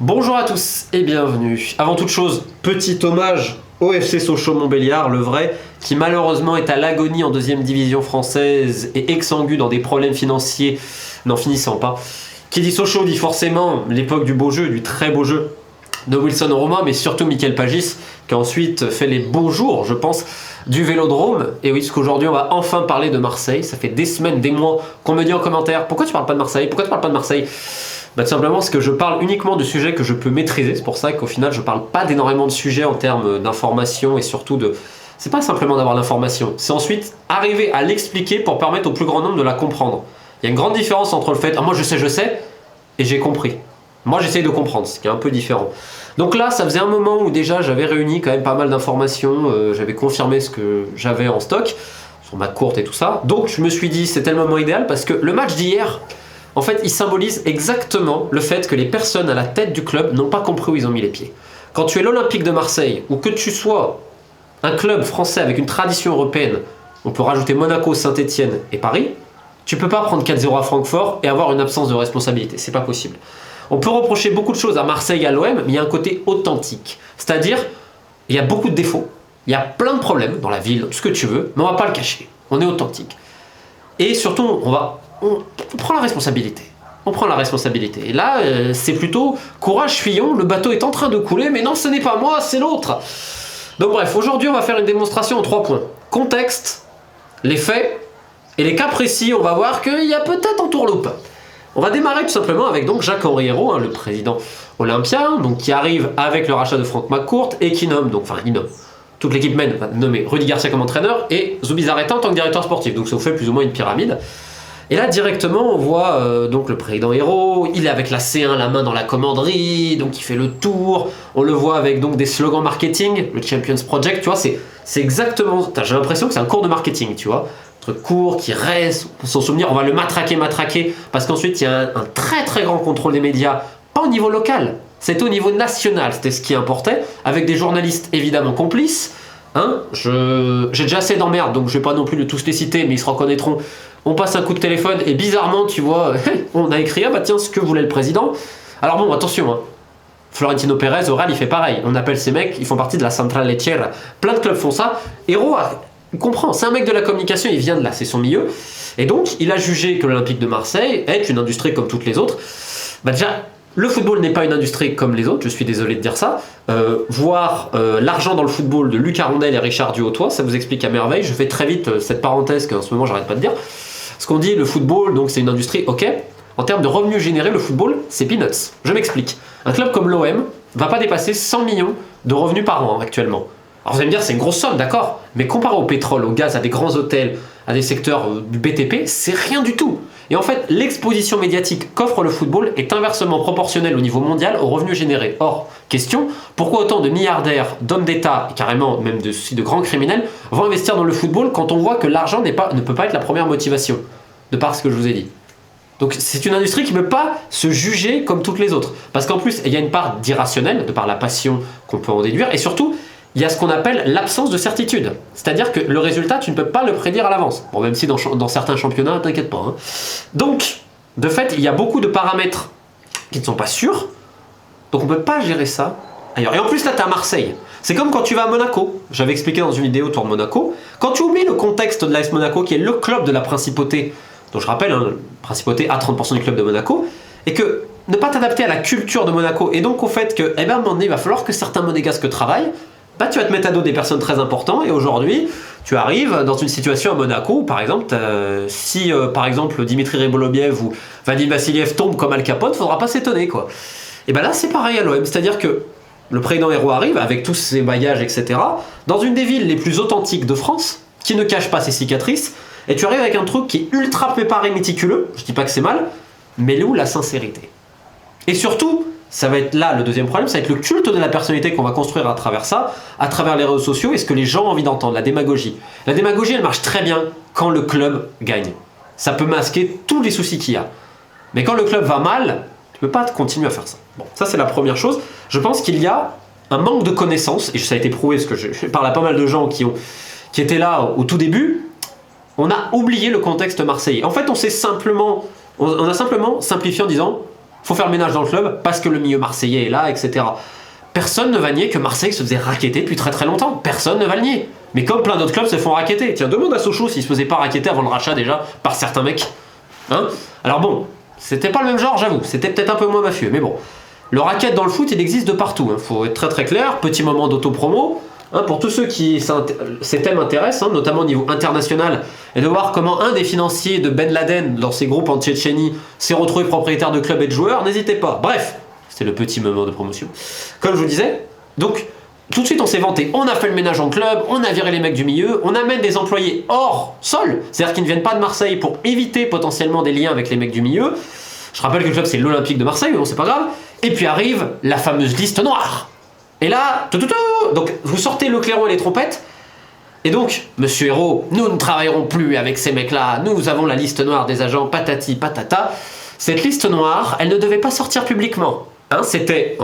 Bonjour à tous et bienvenue. Avant toute chose, petit hommage au FC Sochaux-Montbéliard, le vrai, qui malheureusement est à l'agonie en deuxième division française et exsangue dans des problèmes financiers n'en finissant pas. Qui dit Sochaux dit forcément l'époque du beau jeu, du très beau jeu de Wilson Romain, mais surtout Michael Pagis, qui a ensuite fait les beaux jours, je pense, du Vélodrome. Et oui, parce qu'aujourd'hui on va enfin parler de Marseille. Ça fait des semaines, des mois qu'on me dit en commentaire: pourquoi tu parles pas de Marseille? Pourquoi tu parles pas de Marseille? Tout simplement parce que je parle uniquement de sujets que je peux maîtriser. C'est pour ça qu'au final je parle pas d'énormément de sujets en termes d'information et surtout de... C'est pas simplement d'avoir l'information, c'est ensuite arriver à l'expliquer pour permettre au plus grand nombre de la comprendre. Il y a une grande différence entre le fait « Ah moi je sais » et « j'ai compris ». Moi j'essaye de comprendre, ce qui est un peu différent. Donc là ça faisait un moment où déjà j'avais réuni quand même pas mal d'informations, j'avais confirmé ce que j'avais en stock, sur ma courte et tout ça. Donc je me suis dit c'était le moment idéal parce que le match d'hier... En fait, il symbolise exactement le fait que les personnes à la tête du club n'ont pas compris où ils ont mis les pieds. Quand tu es l'Olympique de Marseille, ou que tu sois un club français avec une tradition européenne, on peut rajouter Monaco, Saint-Etienne et Paris, tu peux pas prendre 4-0 à Francfort et avoir une absence de responsabilité, c'est pas possible. On peut reprocher beaucoup de choses à Marseille et à l'OM, mais il y a un côté authentique. C'est-à-dire, il y a beaucoup de défauts, il y a plein de problèmes dans la ville, tout ce que tu veux, mais on va pas le cacher, on est authentique. Et surtout, on prend la responsabilité. On prend la responsabilité. Et là, c'est plutôt courage, fuyons, le bateau est en train de couler, mais non, ce n'est pas moi, c'est l'autre. Donc bref, aujourd'hui, on va faire une démonstration en 3 points. Contexte, les faits, et les cas précis, on va voir qu'il y a peut-être un tourloupe. On va démarrer tout simplement avec donc Jacques-Henri Hérault, le président olympien, donc qui arrive avec le rachat de Franck McCourt et qui nomme, toute l'équipe mène va nommer Rudy Garcia comme entraîneur et Zubizarreta en tant que directeur sportif. Donc ça vous fait plus ou moins une pyramide. Et là directement on voit donc le président Hérault, il est avec la C1, la main dans la commanderie, donc il fait le tour. On le voit avec donc des slogans marketing, le Champions Project, tu vois, c'est exactement, j'ai l'impression que c'est un cours de marketing, tu vois. Un truc court qui reste, pour s'en souvenir, on va le matraquer, parce qu'ensuite il y a un très très grand contrôle des médias, pas au niveau local. C'est au niveau national, c'était ce qui importait, avec des journalistes évidemment complices. Hein, j'ai déjà assez d'emmerdes, donc je vais pas non plus tous les citer, mais ils se reconnaîtront. On passe un coup de téléphone et bizarrement, tu vois, on a écrit « Ah bah tiens, ce que voulait le président ». Alors bon, attention, hein. Florentino Pérez, au Real, il fait pareil. On appelle ces mecs, ils font partie de la Central Lechera. Plein de clubs font ça. Hérault il comprend, c'est un mec de la communication, il vient de là, c'est son milieu. Et donc, il a jugé que l'Olympique de Marseille est une industrie comme toutes les autres. Bah déjà... Le football n'est pas une industrie comme les autres, je suis désolé de dire ça. Voir l'argent dans le football de Lucas Rondel et Richard Duhautois, ça vous explique à merveille. Je fais très vite cette parenthèse qu'en ce moment j'arrête pas de dire. Ce qu'on dit, le football, donc c'est une industrie, ok. En termes de revenus générés, le football, c'est peanuts. Je m'explique. Un club comme l'OM va pas dépasser 100 millions de revenus par an actuellement. Alors vous allez me dire, c'est une grosse somme, d'accord. Mais comparé au pétrole, au gaz, à des grands hôtels, à des secteurs du BTP, c'est rien du tout. Et en fait, l'exposition médiatique qu'offre le football est inversement proportionnelle au niveau mondial aux revenus générés. Or, question, pourquoi autant de milliardaires, d'hommes d'État, et carrément même de grands criminels, vont investir dans le football quand on voit que l'argent ne peut pas être la première motivation, de par ce que je vous ai dit. Donc c'est une industrie qui ne peut pas se juger comme toutes les autres. Parce qu'en plus, il y a une part d'irrationnel, de par la passion qu'on peut en déduire, et surtout, il y a ce qu'on appelle l'absence de certitude. C'est-à-dire que le résultat, tu ne peux pas le prédire à l'avance. Bon, même si dans certains championnats, t'inquiète pas. Hein. Donc, de fait, il y a beaucoup de paramètres qui ne sont pas sûrs. Donc on ne peut pas gérer ça ailleurs. Et en plus, là, tu es à Marseille. C'est comme quand tu vas à Monaco. J'avais expliqué dans une vidéo autour de Monaco. Quand tu oublies le contexte de l'AS Monaco, qui est le club de la Principauté, dont je rappelle, hein, Principauté a 30% du club de Monaco, et que ne pas t'adapter à la culture de Monaco, et donc au fait que, à un moment donné, il va falloir que certains monégasques travaillent, bah, tu vas te mettre à dos des personnes très importantes et aujourd'hui tu arrives dans une situation à Monaco où par exemple si par exemple Dimitri Rebolobiev ou Vadim Vassiliev tombent comme Al Capone, faudra pas s'étonner quoi. Et ben là c'est pareil à l'OM, c'est-à-dire que le président Hérault arrive avec tous ses bagages etc. dans une des villes les plus authentiques de France qui ne cache pas ses cicatrices et tu arrives avec un truc qui est ultra préparé, méticuleux, je dis pas que c'est mal, mais où la sincérité. Et surtout ça va être là le deuxième problème, ça va être le culte de la personnalité qu'on va construire à travers ça, à travers les réseaux sociaux et ce que les gens ont envie d'entendre, la démagogie. La démagogie, elle marche très bien quand le club gagne. Ça peut masquer tous les soucis qu'il y a. Mais quand le club va mal, tu peux pas continuer à faire ça. Bon, ça c'est la première chose. Je pense qu'il y a un manque de connaissances, et ça a été prouvé parce que je parle à pas mal de gens qui étaient là au tout début. On a oublié le contexte marseillais. En fait, on a simplement simplifié en disant faut faire le ménage dans le club parce que le milieu marseillais est là, etc. Personne ne va nier que Marseille se faisait racketter depuis très très longtemps. Personne ne va le nier. Mais comme plein d'autres clubs se font racketter. Tiens, demande à Sochaux s'il se faisait pas racketter avant le rachat déjà par certains mecs. Hein? Alors bon, c'était pas le même genre, j'avoue. C'était peut-être un peu moins mafieux, mais bon. Le racket dans le foot, il existe de partout. Faut être très très clair. Petit moment d'autopromo. Pour tous ceux qui ces thèmes intéressent, notamment au niveau international, et de voir comment un des financiers de Ben Laden dans ses groupes en Tchétchénie s'est retrouvé propriétaire de clubs et de joueurs, n'hésitez pas. Bref, c'est le petit moment de promotion. Comme je vous disais, donc tout de suite on s'est vanté, on a fait le ménage en club, on a viré les mecs du milieu, on amène des employés hors sol, c'est-à-dire qui ne viennent pas de Marseille pour éviter potentiellement des liens avec les mecs du milieu. Je rappelle que le club c'est l'Olympique de Marseille, mais bon c'est pas grave. Et puis arrive la fameuse liste noire. Et là, donc vous sortez le clairon et les trompettes, et donc, monsieur Hérault, nous ne travaillerons plus avec ces mecs-là, nous avons la liste noire des agents patati patata. Cette liste noire, elle ne devait pas sortir publiquement. C'était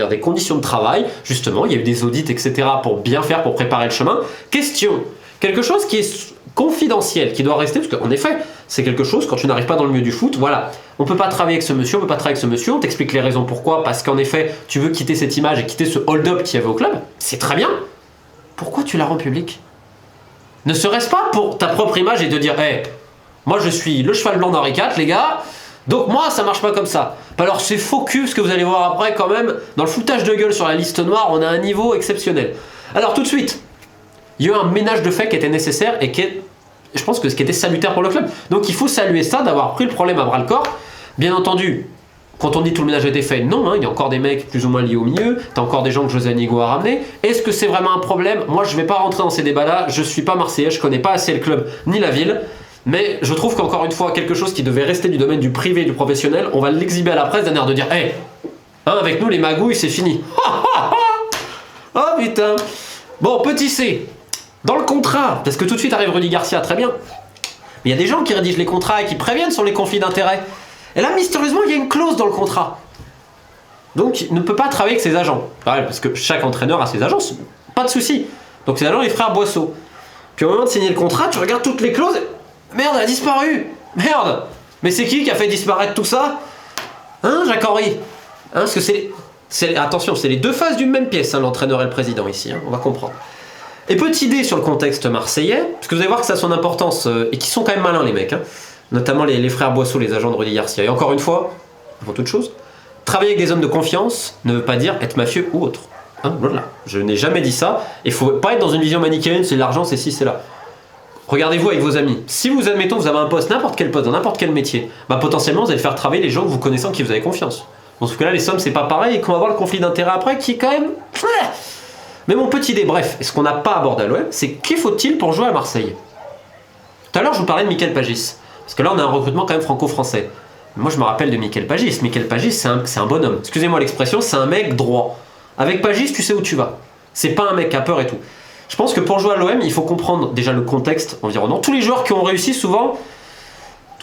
des conditions de travail, justement, il y a eu des audits, etc. pour bien faire, pour préparer le chemin. Question, quelque chose qui est confidentiel, qui doit rester, parce qu'en effet, c'est quelque chose, quand tu n'arrives pas dans le milieu du foot, voilà, on peut pas travailler avec ce monsieur, on peut pas travailler avec ce monsieur, on t'explique les raisons pourquoi, parce qu'en effet, tu veux quitter cette image et quitter ce hold-up qu'il y avait au club, c'est très bien. Pourquoi tu la rends publique? Ne serait-ce pas pour ta propre image et de dire, hey, moi je suis le cheval blanc d'Henri IV, les gars, donc moi ça marche pas comme ça. Alors c'est faux cul, ce que vous allez voir après quand même, dans le foutage de gueule sur la liste noire, on a un niveau exceptionnel. Alors tout de suite, il y a eu un ménage de fait qui était nécessaire et qui est, je pense que ce qui était salutaire pour le club. Donc il faut saluer ça, d'avoir pris le problème à bras le corps. Bien entendu, quand on dit tout le ménage a été fait, non, il y a encore des mecs plus ou moins liés au milieu, t'as encore des gens que José Anigo a ramenés. Est-ce que c'est vraiment un problème? Moi je vais pas rentrer dans ces débats-là, je suis pas marseillais, je connais pas assez le club ni la ville. Mais je trouve qu'encore une fois, quelque chose qui devait rester du domaine du privé et du professionnel, on va l'exhiber à la presse d'un air de dire, hey, avec nous les magouilles c'est fini. Oh putain. Bon, petit C, dans le contrat, parce que tout de suite arrive Rudy Garcia, très bien. Mais il y a des gens qui rédigent les contrats et qui préviennent sur les conflits d'intérêts. Et là, mystérieusement, il y a une clause dans le contrat. Donc, il ne peut pas travailler avec ses agents. Pareil, parce que chaque entraîneur a ses agences, pas de souci. Donc, ses agents, les frères Boisseau. Puis au moment de signer le contrat, tu regardes toutes les clauses. Merde, elle a disparu. Merde. Mais c'est qui a fait disparaître tout ça? Jacques-Henri. Parce que attention, c'est les deux faces d'une même pièce, l'entraîneur et le président ici. On va comprendre. Et petite idée sur le contexte marseillais, parce que vous allez voir que ça a son importance, et qui sont quand même malins les mecs, notamment les frères Boisseau, les agents de Rudy Garcia. Et encore une fois, avant toute chose, travailler avec des hommes de confiance ne veut pas dire être mafieux ou autre. Voilà. Je n'ai jamais dit ça, et il ne faut pas être dans une vision manichéenne, c'est l'argent, c'est ci, c'est là. Regardez-vous avec vos amis. Si vous, admettons, vous avez un poste, n'importe quel poste, dans n'importe quel métier, potentiellement vous allez faire travailler les gens que vous connaissez, en qui vous avez confiance. Dans ce cas-là, les sommes, c'est pas pareil, et qu'on va avoir le conflit d'intérêts après, qui est quand même... Mais mon petit idée, bref, et ce qu'on n'a pas abordé à l'OM, c'est qu'il faut-il pour jouer à Marseille? Tout à l'heure, je vous parlais de Michael Pagis. Parce que là, on a un recrutement quand même franco-français. Moi, je me rappelle de Michael Pagis. Michael Pagis, c'est un bonhomme. Excusez-moi l'expression, c'est un mec droit. Avec Pagis, tu sais où tu vas. C'est pas un mec à peur et tout. Je pense que pour jouer à l'OM, il faut comprendre déjà le contexte environnant. Tous les joueurs qui ont réussi, souvent,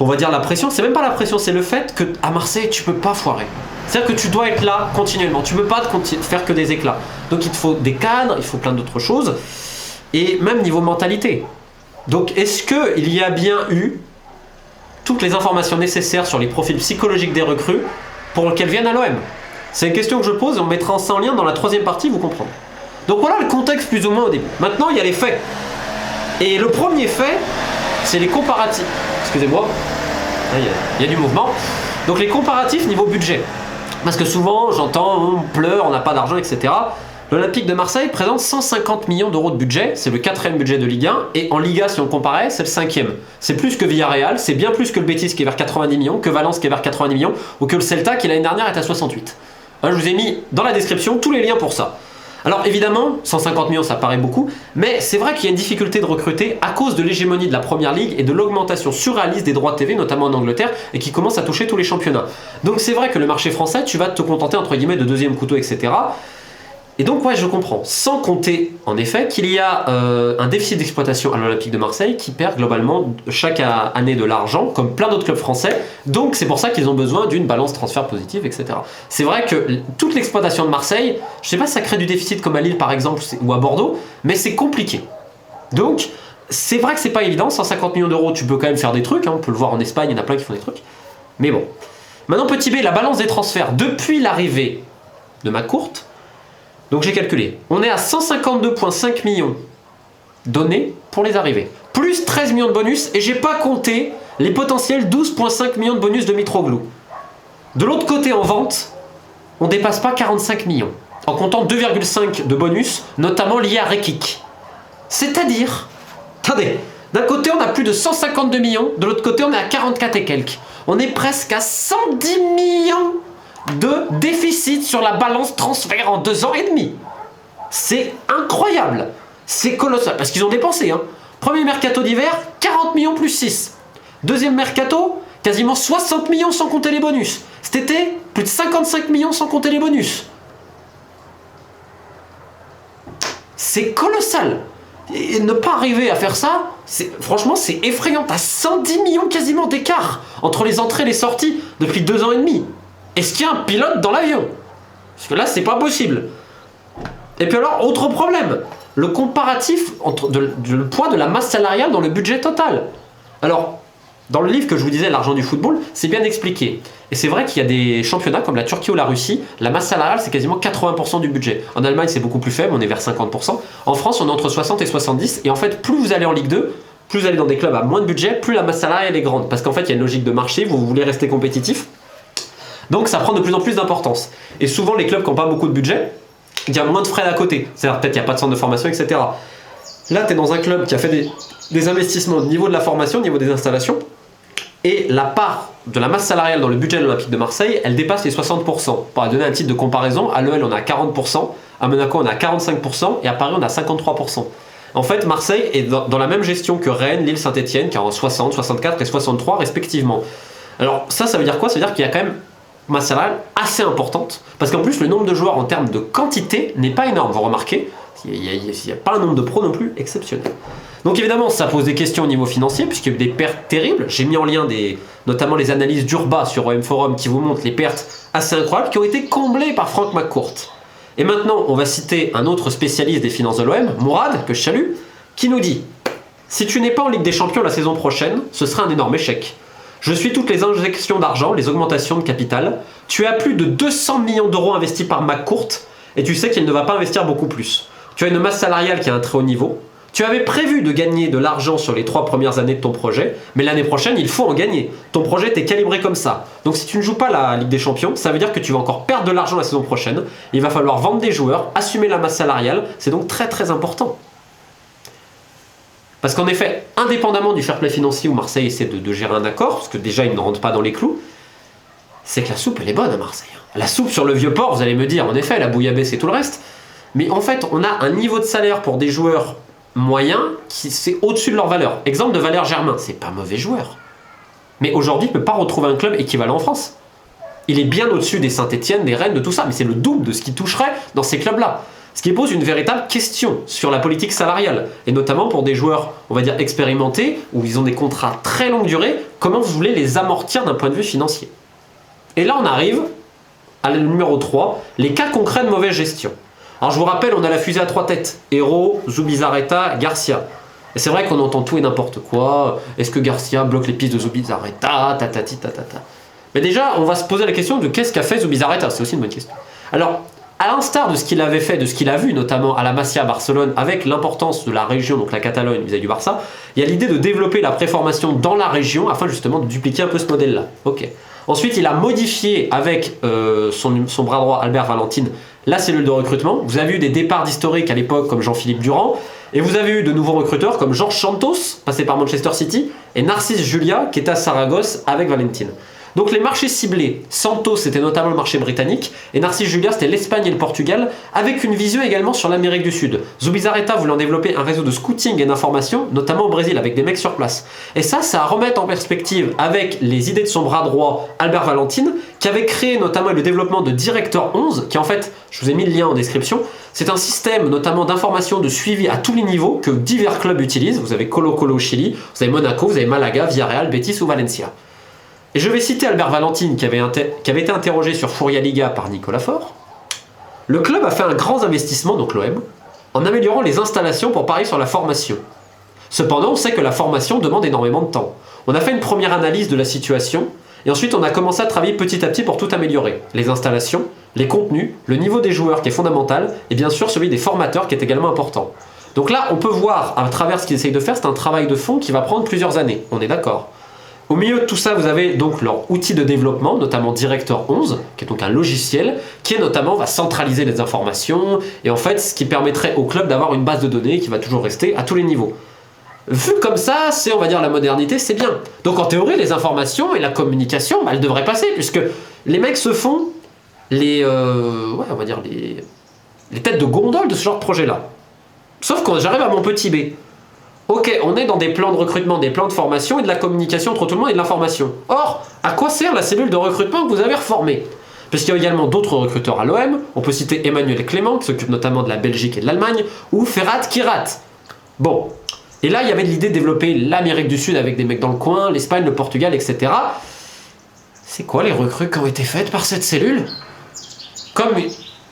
on va dire la pression, c'est même pas la pression, c'est le fait qu'à Marseille, tu peux pas foirer. C'est-à-dire que tu dois être là continuellement. Tu peux pas faire que des éclats. Donc il te faut des cadres, il faut plein d'autres choses. Et même niveau mentalité. Donc est-ce qu'il y a bien eu toutes les informations nécessaires sur les profils psychologiques des recrues pour qu'elles viennent à l'OM? C'est une question que je pose et on mettra ça en lien dans la troisième partie, vous comprendrez. Donc voilà le contexte plus ou moins au début. Maintenant, il y a les faits. Et le premier fait, c'est les comparatifs. Excusez-moi, il y a du mouvement. Donc les comparatifs niveau budget. Parce que souvent, j'entends, on pleure, on n'a pas d'argent, etc. L'Olympique de Marseille présente 150 millions d'euros de budget, c'est le 4e budget de Ligue 1, et en Liga, si on comparait, c'est le 5e. C'est plus que Villarreal, c'est bien plus que le Betis qui est vers 90 millions, que Valence qui est vers 90 millions, ou que le Celta qui l'année dernière est à 68. Je vous ai mis dans la description tous les liens pour ça. Alors évidemment, 150 millions ça paraît beaucoup, mais c'est vrai qu'il y a une difficulté de recruter à cause de l'hégémonie de la Première Ligue et de l'augmentation surréaliste des droits de TV, notamment en Angleterre, et qui commence à toucher tous les championnats. Donc c'est vrai que le marché français, tu vas te contenter entre guillemets de deuxième couteau, etc. Et donc ouais, je comprends, sans compter en effet qu'il y a un déficit d'exploitation à l'Olympique de Marseille qui perd globalement chaque année de l'argent, comme plein d'autres clubs français, donc c'est pour ça qu'ils ont besoin d'une balance transfert positive, etc. C'est vrai que toute l'exploitation de Marseille, je sais pas si ça crée du déficit comme à Lille par exemple, ou à Bordeaux, mais c'est compliqué. Donc c'est vrai que c'est pas évident, 150 millions d'euros, tu peux quand même faire des trucs, on peut le voir en Espagne, il y en a plein qui font des trucs, mais bon. Maintenant, petit b, la balance des transferts depuis l'arrivée de McCourt. Donc j'ai calculé. On est à 152,5 millions donnés pour les arrivées. Plus 13 millions de bonus, et j'ai pas compté les potentiels 12,5 millions de bonus de Mitroglou. De l'autre côté, en vente, on dépasse pas 45 millions. En comptant 2,5 de bonus, notamment liés à Rekik. C'est-à-dire... Attendez, d'un côté on a plus de 152 millions, de l'autre côté on est à 44 et quelques. On est presque à 110 millions de déficit sur la balance transfert en 2 ans et demi. C'est incroyable. C'est colossal, parce qu'ils ont dépensé. Hein. Premier mercato d'hiver, 40 millions plus 6. Deuxième mercato, quasiment 60 millions sans compter les bonus. Cet été, plus de 55 millions sans compter les bonus. C'est colossal. Et ne pas arriver à faire ça, franchement, c'est effrayant. T'as 110 millions quasiment d'écart entre les entrées et les sorties depuis 2 ans et demi. Est-ce qu'il y a un pilote dans l'avion? Parce que là, c'est pas possible. Et puis alors, autre problème, le comparatif entre le poids de la masse salariale dans le budget total. Alors, dans le livre que je vous disais, L'argent du football, c'est bien expliqué. Et c'est vrai qu'il y a des championnats comme la Turquie ou la Russie, la masse salariale c'est quasiment 80% du budget. En Allemagne c'est beaucoup plus faible, on est vers 50%. En France on est entre 60 et 70. Et en fait plus vous allez en Ligue 2, plus vous allez dans des clubs à moins de budget, plus la masse salariale est grande. Parce qu'en fait il y a une logique de marché, vous voulez rester compétitif. Donc ça prend de plus en plus d'importance. Et souvent les clubs qui n'ont pas beaucoup de budget, il y a moins de frais à côté. C'est-à-dire peut-être qu'il n'y a pas de centre de formation, etc. Là tu es dans un club qui a fait des investissements au niveau de la formation, au niveau des installations. Et la part de la masse salariale dans le budget de l'Olympique de Marseille, elle dépasse les 60%. Pour donner un titre de comparaison, à l'OL on est à 40%, à Monaco on est à 45% et à Paris on est à 53%. En fait, Marseille est dans la même gestion que Rennes, Lille, Saint-Etienne, qui est en 60, 64 et 63 respectivement. Alors ça veut dire quoi? Ça veut dire qu'il y a quand même une masse salariale assez importante, parce qu'en plus le nombre de joueurs en termes de quantité n'est pas énorme, vous remarquez, il n'y a pas un nombre de pros non plus exceptionnel. Donc évidemment, ça pose des questions au niveau financier, puisqu'il y a eu des pertes terribles. J'ai mis en lien notamment les analyses d'Urba sur OM Forum qui vous montrent les pertes assez incroyables qui ont été comblées par Franck McCourt. Et maintenant, on va citer un autre spécialiste des finances de l'OM, Mourad, que je salue, qui nous dit « Si tu n'es pas en Ligue des Champions la saison prochaine, ce sera un énorme échec. Je suis toutes les injections d'argent, les augmentations de capital. Tu as plus de 200 millions d'euros investis par McCourt et tu sais qu'il ne va pas investir beaucoup plus. Tu as une masse salariale qui est à un très haut niveau. Tu avais prévu de gagner de l'argent sur les 3 premières années de ton projet, mais l'année prochaine, il faut en gagner. Ton projet t'est calibré comme ça. Donc si tu ne joues pas la Ligue des Champions, ça veut dire que tu vas encore perdre de l'argent la saison prochaine. Il va falloir vendre des joueurs, assumer la masse salariale. C'est donc très très important. Parce qu'en effet, indépendamment du fair play financier où Marseille essaie de gérer un accord, parce que déjà ils ne rentrent pas dans les clous, c'est que la soupe elle est bonne à Marseille. La soupe sur le Vieux-Port, vous allez me dire, en effet, la bouillabaisse et tout le reste. Mais en fait, on a un niveau de salaire pour des joueurs moyen qui c'est au-dessus de leur valeur. Exemple de Valère Germain, c'est pas mauvais joueur. Mais aujourd'hui, il ne peut pas retrouver un club équivalent en France. Il est bien au-dessus des Saint-Etienne, des Rennes, de tout ça, mais c'est le double de ce qu'il toucherait dans ces clubs-là. Ce qui pose une véritable question sur la politique salariale, et notamment pour des joueurs, on va dire, expérimentés, où ils ont des contrats très longue durée, comment vous voulez les amortir d'un point de vue financier? Et là, on arrive à le numéro 3, les cas concrets de mauvaise gestion. Alors je vous rappelle, on a la fusée à 3 têtes. Hérault, Zubizarreta, Garcia. Et c'est vrai qu'on entend tout et n'importe quoi. Est-ce que Garcia bloque les pistes de Zubizarreta, tatati, tatata. Mais déjà, on va se poser la question de qu'est-ce qu'a fait Zubizarreta. C'est aussi une bonne question. Alors, à l'instar de ce qu'il avait fait, de ce qu'il a vu, notamment à la Masia à Barcelone, avec l'importance de la région, donc la Catalogne vis-à-vis du Barça, il y a l'idée de développer la préformation dans la région afin justement de dupliquer un peu ce modèle-là. Ok. Ensuite, il a modifié avec son bras droit, Albert Valentine, la cellule de recrutement. Vous avez eu des départs d'historiques à l'époque comme Jean-Philippe Durand, et vous avez eu de nouveaux recruteurs comme Georges Santos, passé par Manchester City, et Narcisse Julia, qui était à Saragosse avec Valentine. Donc les marchés ciblés, Santos c'était notamment le marché britannique, et Narcisse Julia c'était l'Espagne et le Portugal, avec une vision également sur l'Amérique du Sud. Zubizarreta voulant développer un réseau de scouting et d'information, notamment au Brésil, avec des mecs sur place. Et ça à remettre en perspective avec les idées de son bras droit, Albert Valentine, qui avait créé notamment le développement de Director 11, qui en fait, je vous ai mis le lien en description, c'est un système notamment d'information de suivi à tous les niveaux que divers clubs utilisent. Vous avez Colo Colo au Chili, vous avez Monaco, vous avez Malaga, Villarreal, Betis ou Valencia. Et je vais citer Albert Valentine qui avait été interrogé sur Furia Liga par Nicolas Faure. Le club a fait un grand investissement, donc l'OM, en améliorant les installations pour parier sur la formation. Cependant, on sait que la formation demande énormément de temps. On a fait une première analyse de la situation Et ensuite, on a commencé à travailler petit à petit pour tout améliorer. Les installations, les contenus, le niveau des joueurs qui est fondamental, et bien sûr celui des formateurs qui est également important. Donc là, on peut voir à travers ce qu'ils essayent de faire, c'est un travail de fond qui va prendre plusieurs années, on est d'accord. Au milieu de tout ça, vous avez donc leur outil de développement, notamment Director 11, qui est donc un logiciel qui est notamment va centraliser les informations et en fait ce qui permettrait au club d'avoir une base de données qui va toujours rester à tous les niveaux. Vu comme ça, c'est on va dire la modernité, c'est bien. Donc en théorie, les informations et la communication, elles devraient passer puisque les mecs se font les, on va dire les têtes de gondole de ce genre de projet-là. Sauf quand j'arrive à mon petit B. Ok, on est dans des plans de recrutement, des plans de formation et de la communication entre tout le monde et de l'information. Or, à quoi sert la cellule de recrutement que vous avez reformée? Puisqu'il y a également d'autres recruteurs à l'OM, on peut citer Emmanuel Clément, qui s'occupe notamment de la Belgique et de l'Allemagne, ou Ferhat Kirat. Bon, et là il y avait l'idée de développer l'Amérique du Sud avec des mecs dans le coin, l'Espagne, le Portugal, etc. C'est quoi les recrues qui ont été faites par cette cellule? Comme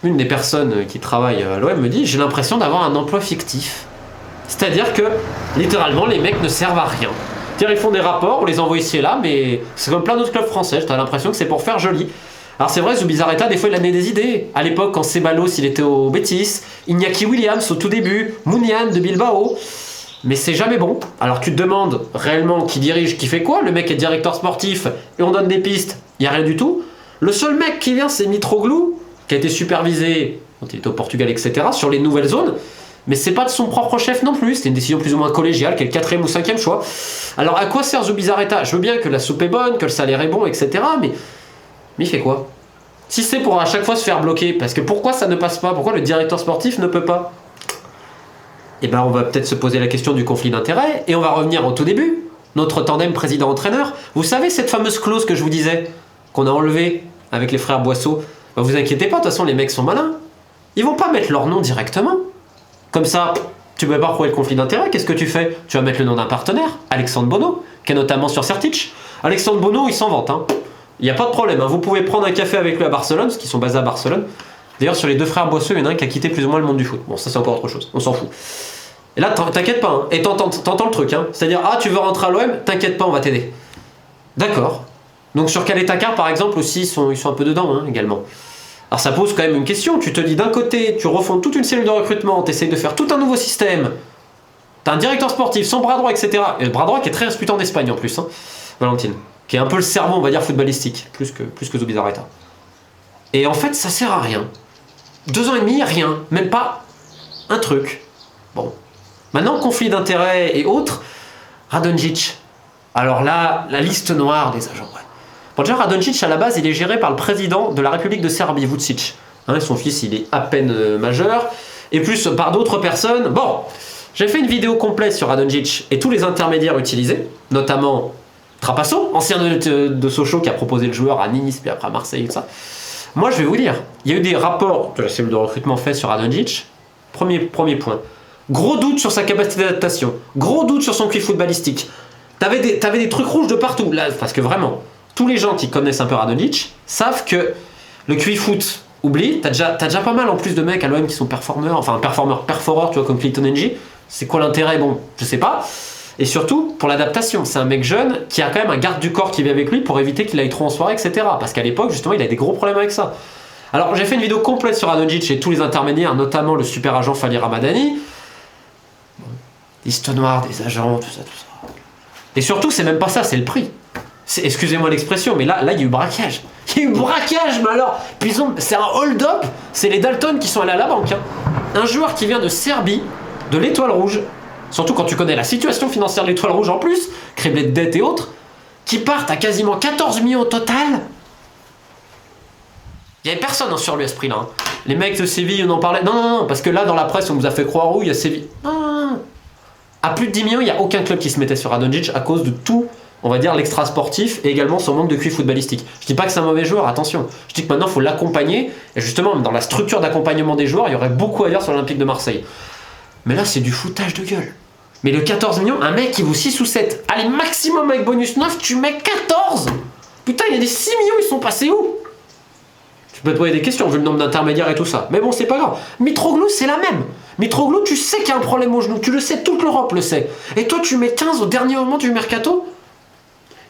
une des personnes qui travaille à l'OM me dit, j'ai l'impression d'avoir un emploi fictif. C'est-à-dire que, littéralement, les mecs ne servent à rien. C'est-à-dire, ils font des rapports, on les envoie ici et là, mais c'est comme plein d'autres clubs français, t'as l'impression que c'est pour faire joli. Alors c'est vrai, Zubizarreta, des fois, il amenait des idées. À l'époque, quand Ceballos, il était au Betis, Iñaki Williams, au tout début, Mounian de Bilbao, mais c'est jamais bon. Alors tu te demandes réellement qui dirige, qui fait quoi. Le mec est directeur sportif, et on donne des pistes, il n'y a rien du tout. Le seul mec qui vient, c'est Mitroglou, qui a été supervisé, quand il était au Portugal, etc., sur les nouvelles zones. Mais c'est pas de son propre chef non plus, c'était une décision plus ou moins collégiale, qui est le 4e ou 5e choix. Alors à quoi sert Zubizarreta? Je veux bien que la soupe est bonne, que le salaire est bon, etc. Mais il fait quoi? Si c'est pour à chaque fois se faire bloquer, parce que pourquoi ça ne passe pas? Pourquoi le directeur sportif ne peut pas? Eh ben on va peut-être se poser la question du conflit d'intérêts, et on va revenir au tout début. Notre tandem président-entraîneur. Vous savez cette fameuse clause que je vous disais, qu'on a enlevée avec les frères Boisseau? Ben, vous inquiétez pas, de toute façon les mecs sont malins. Ils vont pas mettre leur nom directement. Comme ça, tu peux pas prouver le conflit d'intérêt, qu'est-ce que tu fais? Tu vas mettre le nom d'un partenaire, Alexandre Bonneau, qui est notamment sur Certic. Alexandre Bonneau, il s'en vante, hein. Il n'y a pas de problème, hein. Vous pouvez prendre un café avec lui à Barcelone, parce qu'ils sont basés à Barcelone. D'ailleurs, sur les deux frères Boisseux, il y en a un qui a quitté plus ou moins le monde du foot. Bon, ça c'est encore autre chose, on s'en fout. Et là, t'inquiète pas, hein. Et t'entends le truc, hein. C'est-à-dire, ah, tu veux rentrer à l'OM, t'inquiète pas, on va t'aider. D'accord. Donc sur Calais-Takar, par exemple, aussi, ils sont un peu dedans, hein, également. Alors ça pose quand même une question, tu te dis d'un côté, tu refondes toute une cellule de recrutement, tu essayes de faire tout un nouveau système, tu as un directeur sportif, son bras droit, etc. Et le bras droit qui est très réputé en Espagne en plus, hein, Valentine, qui est un peu le cerveau, on va dire, footballistique, plus que Zubizarreta. Et en fait, ça sert à rien. 2 ans et demi, rien, même pas un truc. Bon. Maintenant, conflit d'intérêts et autres, Radonjic. Alors là, la liste noire des agents, ouais. Bon, déjà, Radonjic, à la base, il est géré par le président de la République de Serbie, Vučić. Hein, son fils, il est à peine majeur. Et plus par d'autres personnes. Bon, j'ai fait une vidéo complète sur Radonjic et tous les intermédiaires utilisés, notamment Trapasso, ancien de Sochaux, qui a proposé le joueur à Nice, puis après à Marseille, et tout ça. Moi, je vais vous dire, il y a eu des rapports de la cellule de recrutement faits sur Radonjic. Premier point. Gros doute sur sa capacité d'adaptation. Gros doute sur son QI footballistique. T'avais des trucs rouges de partout, là, parce que vraiment... Tous les gens qui connaissent un peu Radonjic savent que le QI foot, oublie, t'as déjà pas mal en plus de mecs à l'OM qui sont performeurs, tu vois, comme Clayton Ng. C'est quoi l'intérêt? Bon, je sais pas. Et surtout, pour l'adaptation, c'est un mec jeune qui a quand même un garde du corps qui vit avec lui pour éviter qu'il aille trop en soirée, etc. Parce qu'à l'époque, justement, il a des gros problèmes avec ça. Alors, j'ai fait une vidéo complète sur Radonjic et tous les intermédiaires, notamment le super agent Fali Ramadani. Liste noire des agents, tout ça. Et surtout, c'est même pas ça, c'est le prix. Excusez-moi l'expression, mais là, il y a eu braquage. Il y a eu braquage, mais alors, c'est un hold-up, c'est les Dalton qui sont allés à la banque. Hein. Un joueur qui vient de Serbie, de l'Étoile Rouge, surtout quand tu connais la situation financière de l'Étoile Rouge en plus, criblé de dettes et autres, qui partent à quasiment 14 millions au total. Il n'y avait personne hein, sur lui à ce prix-là. Hein. Les mecs de Séville, on en parlait. Non, parce que là, dans la presse, on nous a fait croire où il y a Séville. Non. À plus de 10 millions, il n'y a aucun club qui se mettait sur Radonjic à cause de tout. On va dire l'extra sportif et également son manque de QI footballistique. Je dis pas que c'est un mauvais joueur, attention. Je dis que maintenant il faut l'accompagner et justement dans la structure d'accompagnement des joueurs, il y aurait beaucoup à dire sur l'Olympique de Marseille. Mais là c'est du foutage de gueule. Mais le 14 millions, un mec qui vaut 6 ou 7, allez maximum avec bonus 9, tu mets 14. Putain, il y a des 6 millions, ils sont passés où? Tu peux te poser des questions vu le nombre d'intermédiaires et tout ça. Mais bon, c'est pas grave. Mitroglou, c'est la même. Mitroglou, tu sais qu'il y a un problème au genou, tu le sais, toute l'Europe le sait. Et toi tu mets 15 au dernier moment du mercato?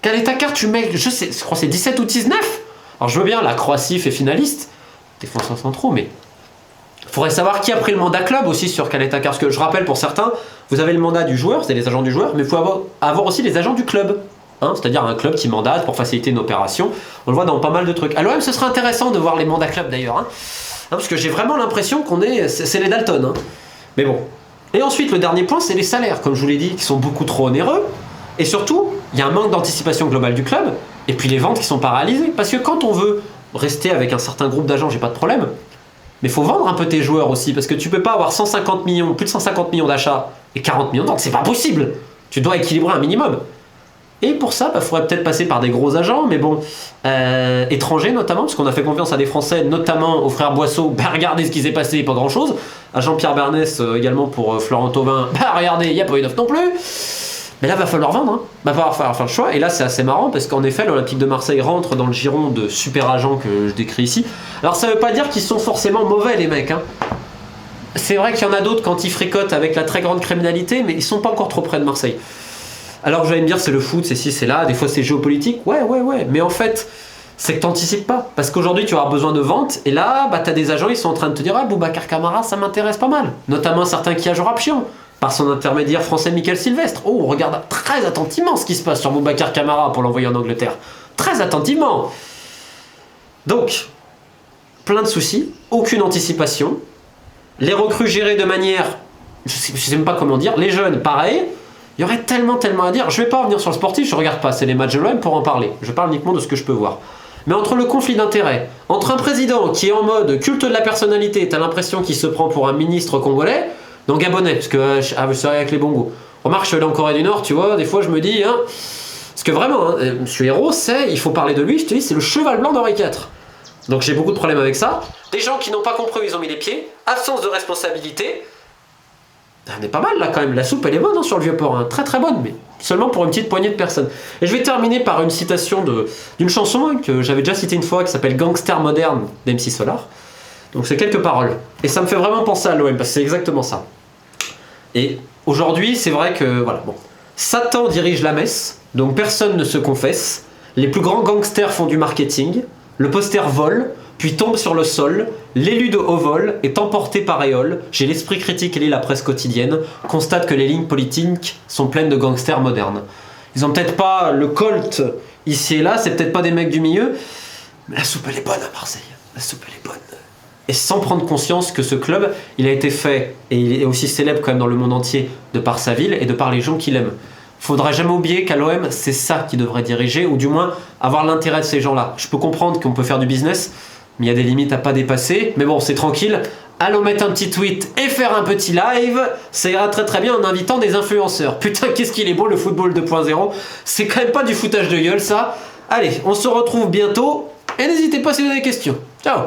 Quelle est ta carte? Tu mets, je crois que c'est 17 ou 19. Alors je veux bien, la Croatie fait finaliste. Défenseurs centraux, mais... Il faudrait savoir qui a pris le mandat club aussi sur quelle est ta carte. Parce que je rappelle pour certains, vous avez le mandat du joueur, c'est les agents du joueur, mais il faut avoir aussi les agents du club. Hein, c'est-à-dire un club qui mandate pour faciliter une opération. On le voit dans pas mal de trucs. À l'OM, ce serait intéressant de voir les mandats club d'ailleurs. Hein, parce que j'ai vraiment l'impression qu'on est... C'est les Dalton. Hein. Mais bon. Et ensuite, le dernier point, c'est les salaires, comme je vous l'ai dit, qui sont beaucoup trop onéreux. Et surtout, il y a un manque d'anticipation globale du club, et puis les ventes qui sont paralysées. Parce que quand on veut rester avec un certain groupe d'agents, j'ai pas de problème, mais il faut vendre un peu tes joueurs aussi, parce que tu peux pas avoir 150 millions, plus de 150 millions d'achats et 40 millions de ventes, c'est pas possible. Tu dois équilibrer un minimum. Et pour ça, il faudrait peut-être passer par des gros agents, mais bon, étrangers notamment, parce qu'on a fait confiance à des Français, notamment aux frères Boisseau. Bah regardez ce qui s'est passé, pas grand-chose. À Jean-Pierre Bernès également pour Florent Thauvin. Bah regardez, il n'y a pas eu d'offre non plus. Mais là, va falloir vendre, hein. Va falloir faire le choix. Et là, c'est assez marrant parce qu'en effet, l'Olympique de Marseille rentre dans le giron de super agents que je décris ici. Alors, ça veut pas dire qu'ils sont forcément mauvais, les mecs. Hein. C'est vrai qu'il y en a d'autres quand ils fricotent avec la très grande criminalité, mais ils sont pas encore trop près de Marseille. Alors, vous allez me dire, c'est le foot, c'est ci, c'est là. Des fois, c'est géopolitique. Ouais. Mais en fait, c'est que t'anticipes pas. Parce qu'aujourd'hui, tu vas avoir besoin de vente. Et là, bah, t'as des agents, ils sont en train de te dire, ah, Boubacar Kamara, ça m'intéresse pas mal. Notamment certains qui agent Rapchion. Par son intermédiaire français Michael Sylvestre. Oh, on regarde très attentivement ce qui se passe sur Boubacar Kamara pour l'envoyer en Angleterre. Très attentivement. Donc, plein de soucis, aucune anticipation. Les recrues gérées de manière... Je sais même pas comment dire. Les jeunes, pareil. Il y aurait tellement à dire. Je vais pas revenir sur le sportif, je regarde pas. C'est les matchs de l'OM pour en parler. Je parle uniquement de ce que je peux voir. Mais entre le conflit d'intérêts, entre un président qui est en mode culte de la personnalité, t'as l'impression qu'il se prend pour un ministre congolais... Non, gabonais, parce que je serai avec les bongos. Remarque, je suis allé en Corée du Nord, tu vois, des fois je me dis, hein, parce que vraiment, hein, Monsieur Hérault, il faut parler de lui, je te dis, c'est le cheval blanc d'Henri IV. Donc j'ai beaucoup de problèmes avec ça. Des gens qui n'ont pas compris où ils ont mis les pieds, absence de responsabilité. On est pas mal là quand même, la soupe elle est bonne hein, sur le Vieux-Port, hein. Très bonne, mais seulement pour une petite poignée de personnes. Et je vais terminer par une citation d'une chanson hein, que j'avais déjà citée une fois, qui s'appelle Gangster Moderne d'MC Solar. Donc c'est quelques paroles. Et ça me fait vraiment penser à l'OM, parce que c'est exactement ça. Et aujourd'hui, c'est vrai que, voilà, bon. Satan dirige la messe, donc personne ne se confesse. Les plus grands gangsters font du marketing. Le poster vole, puis tombe sur le sol. L'élu de haut vol est emporté par éole. J'ai l'esprit critique et lit la presse quotidienne. Constate que les lignes politiques sont pleines de gangsters modernes. Ils ont peut-être pas le Colt ici et là, c'est peut-être pas des mecs du milieu. Mais la soupe, elle est bonne à Marseille. La soupe, elle est bonne. Et sans prendre conscience que ce club, il a été fait, et il est aussi célèbre quand même dans le monde entier, de par sa ville et de par les gens qu'il aime. Faudrait jamais oublier qu'à l'OM, c'est ça qui devrait diriger, ou du moins avoir l'intérêt de ces gens-là. Je peux comprendre qu'on peut faire du business, mais il y a des limites à pas dépasser. Mais bon, c'est tranquille. Allons mettre un petit tweet et faire un petit live. Ça ira très bien en invitant des influenceurs. Putain, qu'est-ce qu'il est beau le football 2.0. C'est quand même pas du foutage de gueule, ça. Allez, on se retrouve bientôt. Et n'hésitez pas si vous avez des questions. Ciao.